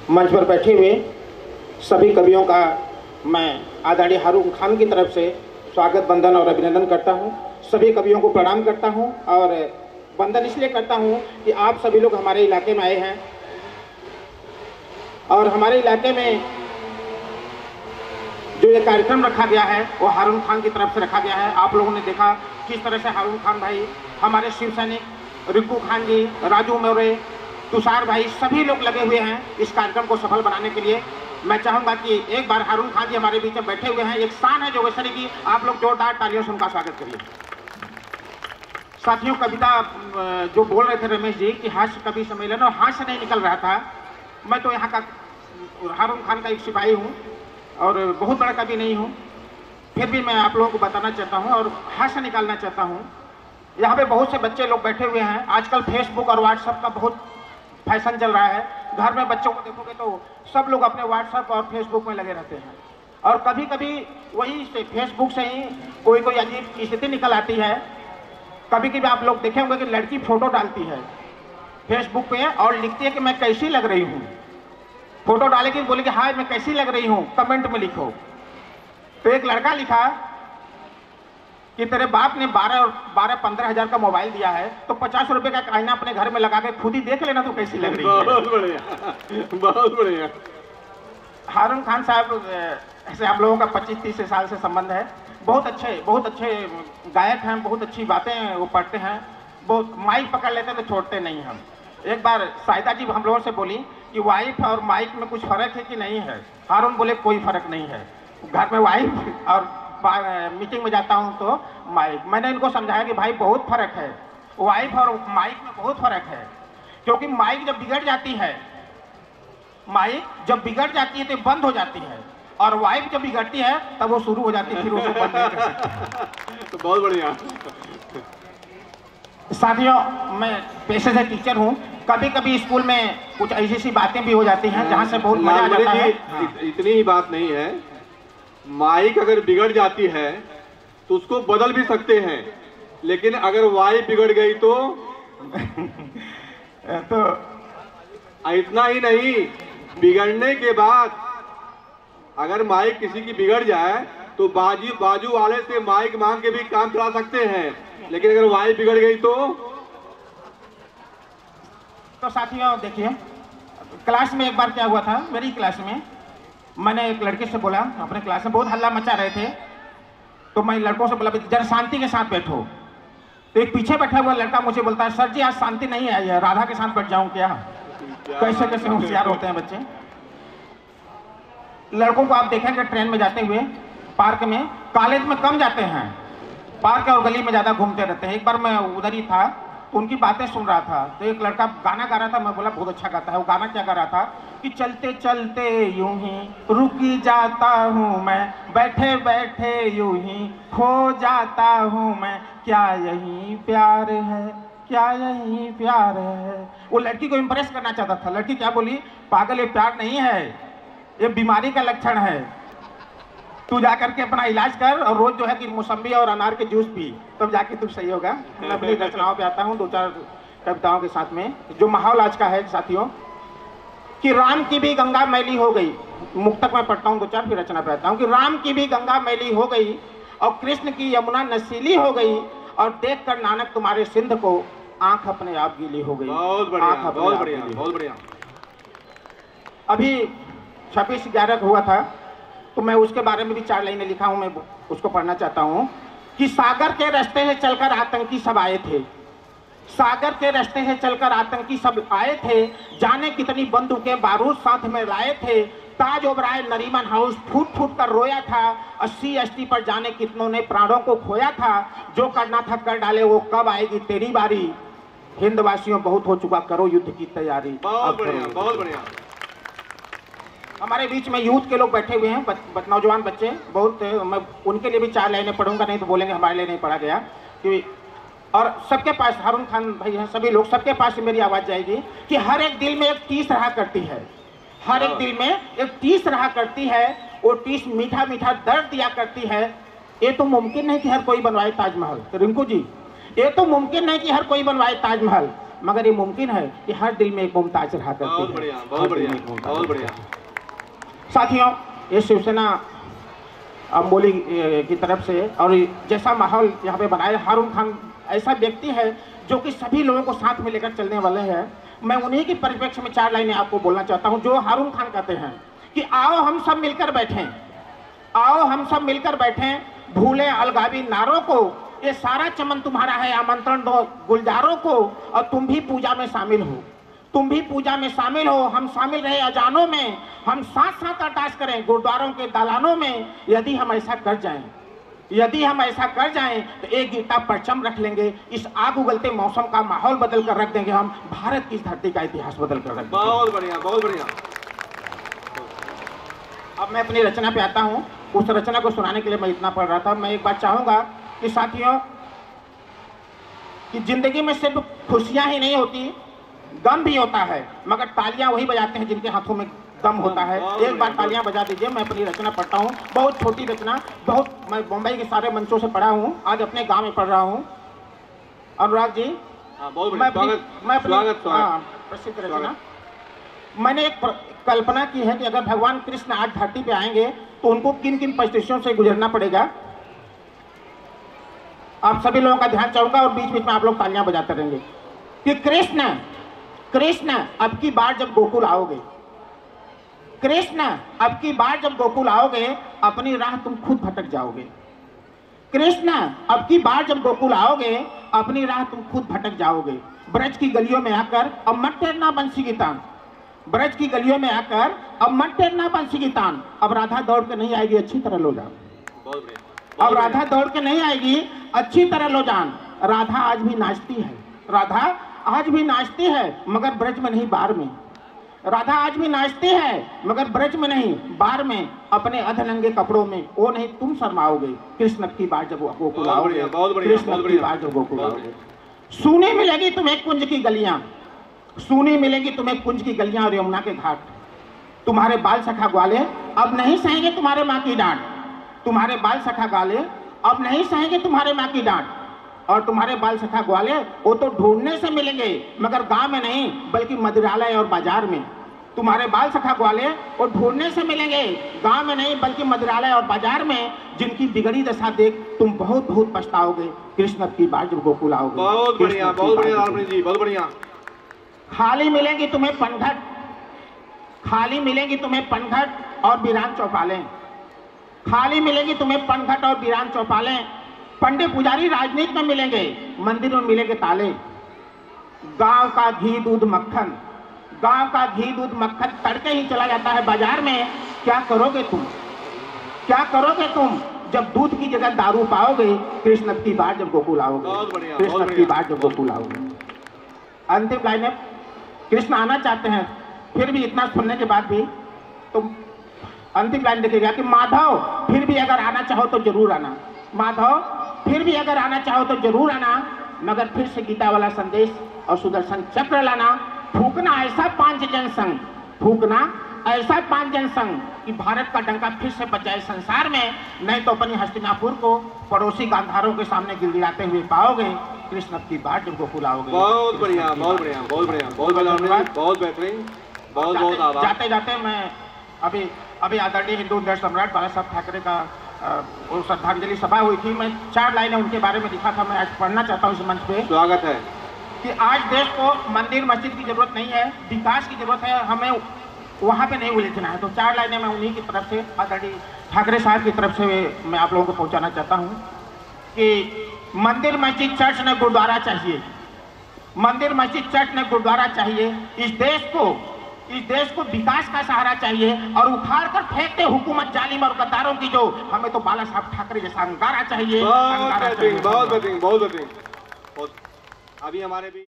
मंच पर बैठे हुए सभी कवियों का मैं आदरणीय हारून खान की तरफ से स्वागत, वंदन और अभिनंदन करता हूं। सभी कवियों को प्रणाम करता हूं और वंदन इसलिए करता हूं कि आप सभी लोग हमारे इलाके में आए हैं और हमारे इलाके में जो ये कार्यक्रम रखा गया है वो हारून खान की तरफ से रखा गया है। आप लोगों ने देखा किस तरह से हारून खान भाई, हमारे शिव सैनिक रिंकू खान जी, राजू मौर्य, तुषार भाई, सभी लोग लगे हुए हैं इस कार्यक्रम को सफल बनाने के लिए। मैं चाहूंगा कि एक बार हारून खान जी हमारे बीच में बैठे हुए हैं, एक शान है जोगेश्वरी की, आप लोग जोरदार तालियों से उनका स्वागत करिए। साथियों, कविता जो बोल रहे थे रमेश जी कि हास्य कवि सम्मेलन, और हास्य नहीं निकल रहा था। मैं तो यहाँ का हारून खान का एक सिपाही हूँ और बहुत बड़ा कवि नहीं हूँ, फिर भी मैं आप लोगों को बताना चाहता हूँ और हास्य निकालना चाहता हूँ। यहाँ पे बहुत से बच्चे लोग बैठे हुए हैं। आजकल फेसबुक और व्हाट्सएप का बहुत फैशन चल रहा है। घर में बच्चों को देखोगे तो सब लोग अपने व्हाट्सएप और फेसबुक में लगे रहते हैं और कभी कभी वही से फेसबुक से ही कोई कोई अजीब स्थिति निकल आती है। कभी कभी आप लोग देखे होंगे कि लड़की फोटो डालती है फेसबुक पे और लिखती है कि मैं कैसी लग रही हूँ। फोटो डालेगी, बोलेगी हाय मैं कैसी लग रही हूँ, कमेंट में लिखो। तो एक लड़का लिखा कि तेरे बाप ने 12-15 हजार का मोबाइल दिया है तो 50 रुपए का आईना अपने घर में लगा के खुद ही देख लेना तू कैसी लग रही है। बहुत बढ़िया, बहुत बढ़िया। हारून खान साहब ऐसे हम लोगों का 25-30 साल से संबंध है। बहुत अच्छे गायक हैं, बहुत अच्छी बातें वो पढ़ते हैं, बहुत माइक पकड़ लेते हैं तो छोड़ते नहीं हम। एक बार साहिदा जी हम लोगों से बोली कि वाइफ और माइक में कुछ फर्क है कि नहीं है। हारून बोले कोई फर्क नहीं है, घर में वाइफ और मीटिंग में जाता हूं तो माइक। मैंने इनको समझाया कि भाई बहुत फर्क है, वाइफ और माइक में बहुत फर्क है, क्योंकि माइक जब बिगड़ जाती है, तो बंद हो जाती है और वाइफ जब बिगड़ती है तब वो शुरू हो जाती है, फिर उसको बंद नहीं कर सकते। तो बहुत बढ़िया। साथियों, मैं पेशे से टीचर हूँ। कभी कभी स्कूल में कुछ ऐसी बातें भी हो जाती हैं जहाँ से बहुत मजा आ जाता है। इतनी ही बात नहीं है, माइक अगर बिगड़ जाती है तो उसको बदल भी सकते हैं, लेकिन अगर वाइफ बिगड़ गई तो इतना ही नहीं, बिगड़ने के बाद अगर माइक किसी की बिगड़ जाए तो बाजू वाले से माइक मांग के भी काम चला सकते हैं, लेकिन अगर वाइफ बिगड़ गई तो साथियों देखिए, क्लास में एक बार क्या हुआ था, मेरी क्लास में मैंने एक लड़के से बोला, अपने क्लास में बहुत हल्ला मचा रहे थे तो मैं लड़कों से बोला जरा शांति के साथ बैठो। तो एक पीछे बैठा हुआ लड़का मुझे बोलता है सर जी आज शांति नहीं आई है, राधा के साथ बैठ जाऊं क्या? कैसे कैसे होशियार होते हैं बच्चे। लड़कों को आप देखेंगे ट्रेन में जाते हुए, पार्क में, कॉलेज में कम जाते हैं, पार्क और गली में ज्यादा घूमते रहते हैं। एक बार मैं उधर ही था, उनकी बातें सुन रहा था तो एक लड़का गाना गा रहा था। मैं बोला बहुत अच्छा गाता है। वो गाना क्या गा रहा था कि चलते चलते यूं ही रुकी जाता हूँ मैं, बैठे बैठे यूं ही खो जाता हूँ मैं, क्या यही प्यार है, क्या यही प्यार है। वो लड़की को इम्प्रेस करना चाहता था। लड़की क्या बोली, पागल ये प्यार नहीं है, ये बीमारी का लक्षण है, तू जा करके अपना इलाज कर और रोज जो है कि मौसम्बी और अनार के जूस पी, तब जाके तू सही होगा। मैं अपनी रचनाओं पे आता हूँ 2-4 कविताओं के साथ में। जो माहौल आज का है साथियों कि राम की भी गंगा मैली हो गई, मुक्तक में पढ़ता हूँ 2-4 फिर रचना पे आता हूँ कि राम की भी गंगा मैली हो गई और कृष्ण की यमुना नशीली हो गई और देख कर नानक तुम्हारे सिंध को आंख अपने आप गीली हो गई। बहुत बढ़िया, बहुत बढ़िया, बहुत बढ़िया। अभी 26/11 हुआ था तो मैं उसके बारे में भी 4 लाइनें लिखा हूं, मैं उसको पढ़ना चाहता हूं कि सागर के रास्ते से चलकर आतंकी सब आए थे, सागर के रास्ते से चलकर आतंकी सब आए थे, जाने कितनी बंदूकें बारूद साथ में लाए थे, ताज ओबराय नरीमन हाउस फूट फूट कर रोया था, 80 ST पर जाने कितनों ने प्राणों को खोया था, जो करना था कर डाले वो कब आएगी तेरी बारी, हिंदवासियों बहुत हो चुका करो युद्ध की तैयारी। बहुत बढ़िया, बहुत बढ़िया। हमारे बीच में यूथ के लोग बैठे हुए हैं, नौजवान बच्चे बहुत, मैं उनके लिए भी 4 लाइनें पढ़ूंगा, नहीं तो बोलेंगे हमारे लिए नहीं पढ़ा गया। कि और सबके पास हारून खान भाई हैं, सभी लोग, सबके पास मेरी आवाज जाएगी कि हर एक दिल में एक टीस रहा करती है, हर एक दिल में एक टीस रहा करती है, वो टीस मीठा मीठा दर्द दिया करती है। ये तो मुमकिन नहीं कि हर कोई बनवाए ताजमहल। रिंकू जी, ये तो मुमकिन नहीं कि हर कोई बनवाए ताजमहल, मगर ये मुमकिन है कि हर दिल में एक मुमताज रहा करती है। बहुत बढ़िया, बहुत बढ़िया, बहुत बढ़िया। साथियों, ये शिवसेना अम्बोली की तरफ से और जैसा माहौल यहाँ पे बनाया, हारून खान ऐसा व्यक्ति है जो कि सभी लोगों को साथ में लेकर चलने वाले हैं। मैं उन्हीं के परिप्रेक्ष्य में 4 लाइनें आपको बोलना चाहता हूँ, जो हारून खान कहते हैं कि आओ हम सब मिलकर बैठें, आओ हम सब मिलकर बैठें, भूलें अलगावी नारों को, ये सारा चमन तुम्हारा है, आमंत्रण दो गुलजारों को, और तुम भी पूजा में शामिल हो, तुम भी पूजा में शामिल हो। हम शामिल रहे अजानों में, हम साथ साथ अरदास करें गुरुद्वारों के दालानों में। यदि हम ऐसा कर जाएं, यदि हम ऐसा कर जाएं तो एक गीता परचम रख लेंगे, इस आग उगलते मौसम का माहौल बदल कर रख देंगे, हम भारत की धरती का इतिहास बदल कर रख देंगे। बहुत बढ़िया, बहुत बढ़िया। अब मैं अपनी रचना पे आता हूँ। उस रचना को सुनाने के लिए मैं इतना पढ़ रहा था। मैं एक बात चाहूंगा कि साथियों, कि जिंदगी में सिर्फ खुशियां ही नहीं होती, गम भी होता है, मगर तालियां वही बजाते हैं जिनके हाथों में दम होता है। एक बार तालियां बजा दीजिए। मैं अपनी रचना पढ़ता हूँ, बहुत छोटी रचना, बहुत, मैं बम्बई के सारे मंचों से पढ़ा हूँ, आज अपने गांव में पढ़ रहा हूँ। अनुराग जी, मैं प्रसिद्ध रचना, मैंने एक कल्पना की है कि अगर भगवान कृष्ण आज धरती पे आएंगे तो उनको किन किन परिस्थितियों से गुजरना पड़ेगा। आप सभी लोगों का ध्यान चाहूंगा और बीच बीच में आप लोग तालियां बजाते रहेंगे कि कृष्ण कृष्ण अब की बार जब गोकुल आओगे, कृष्ण अब की बार जब गोकुल आओगे, अपनी राह तुम खुद भटक जाओगे। कृष्ण अब की बार जब गोकुल आओगे, अपनी राह तुम खुद भटक जाओगे। ब्रज की गलियों में आकर अब मत टेरना बंसी की तान, ब्रज की गलियों में आकर अब मत टेरना बंसी की तान। अब राधा दौड़ के नहीं आएगी, अच्छी तरह लो जान। अब राधा दौड़ के नहीं आएगी, अच्छी तरह लो जान। राधा आज भी नाचती है, राधा आज भी नाचती है, मगर ब्रज में नहीं बार में। राधा आज भी नाचती है, मगर ब्रज में नहीं बार में। अपने अधनंगे कपड़ों में वो नहीं तुम शर्माओगे, कृष्ण की बार जब गोकुल आओगे, कृष्ण की बार जब गोकुल आओगे। सूनी मिलेगी तुम्हें कुंज की गलियां, सूनी मिलेगी तुम्हें कुंज की गलियां और यमुना के घाट। तुम्हारे बाल सखा ग्वाले अब नहीं सहेंगे तुम्हारे माँ की डांट, तुम्हारे बाल सखा ग्वाले अब नहीं सहेंगे तुम्हारे माँ की डांट। और तुम्हारे बाल सखा ग्वाले वो तो ढूंढने से मिलेंगे, मगर गांव में नहीं बल्कि मदिरालय और बाजार में। तुम्हारे बाल सखा ग्वाले वो ढूंढने से मिलेंगे, गांव में नहीं बल्कि मदिरालय और बाजार में। जिनकी बिगड़ी दशा देख तुम बहुत बहुत पछताओगे, कृष्ण की बार जब गोकुल आओगे। बहुत बढ़िया, बहुत बढ़िया जी, बहुत बढ़िया। खाली मिलेंगी तुम्हें पनघट, खाली मिलेंगी तुम्हें पनघट और वीरान चौपालें, खाली मिलेंगी तुम्हें पनघट और वीरान चौपालें। पंडित पुजारी राजनीति में मिलेंगे, मंदिर में मिलेंगे ताले। गांव का घी दूध मक्खन, गांव का घी दूध मक्खन तड़के ही चला जाता है बाजार में। क्या करोगे तुम, क्या करोगे तुम जब दूध की जगह दारू पाओगे, कृष्ण की बार जब गोकुल आओगे, कृष्ण की बार जब गोकुल आओगे। अंतिम लाइन है, कृष्ण आना चाहते हैं, फिर भी इतना सुनने के बाद भी तुम अंतिम लाइन देखिएगा कि माधव फिर भी अगर आना चाहो तो जरूर आना, माधव फिर भी अगर आना चाहो तो जरूर आना, मगर फिर से गीता वाला संदेश और सुदर्शन चक्र लाना। फूकना ऐसा 5 जनसंघ, फूकना ऐसा 5 जनसंघ कि भारत का डंका फिर से बच जाए संसार में, नहीं तो अपनी हस्तिनापुर को पड़ोसी गांधारों के सामने गिड़गिड़ाते हुए पाओगे, कृष्ण की बार जब गोकुल आओगे। बहुत बढ़िया, बहुत बढ़िया, बहुत बढ़िया, बहुत बढ़िया, बहुत बेहतरीन, बहुत बहुत आभार। जाते जाते मैं अभी आदरणीय हिंदू हृदय सम्राट बाला साहब ठाकरे का वो श्रद्धांजलि सभा हुई थी, मैं 4 लाइनें उनके बारे में लिखा था, मैं आज पढ़ना चाहता हूँ इस मंच पे। स्वागत है कि आज देश को मंदिर मस्जिद की जरूरत नहीं है, विकास की जरूरत है, हमें वहाँ पे नहीं उलझना है। तो 4 लाइनें मैं उन्हीं की तरफ से, आदरणीय ठाकरे साहब की तरफ से मैं आप लोगों को पहुँचाना चाहता हूँ कि मंदिर मस्जिद चर्च ने गुरुद्वारा चाहिए, मंदिर मस्जिद चर्च ने गुरुद्वारा चाहिए। इस देश को विकास का सहारा चाहिए और उखाड़ कर फेंकते हुकूमत जालिम और गद्दारों की, जो हमें तो बाला साहब ठाकरे जैसा अंगारा चाहिए। बहुत बेहतरीन, बहुत बेहतरीन, बहुत बेहतरीन। अभी हमारे भी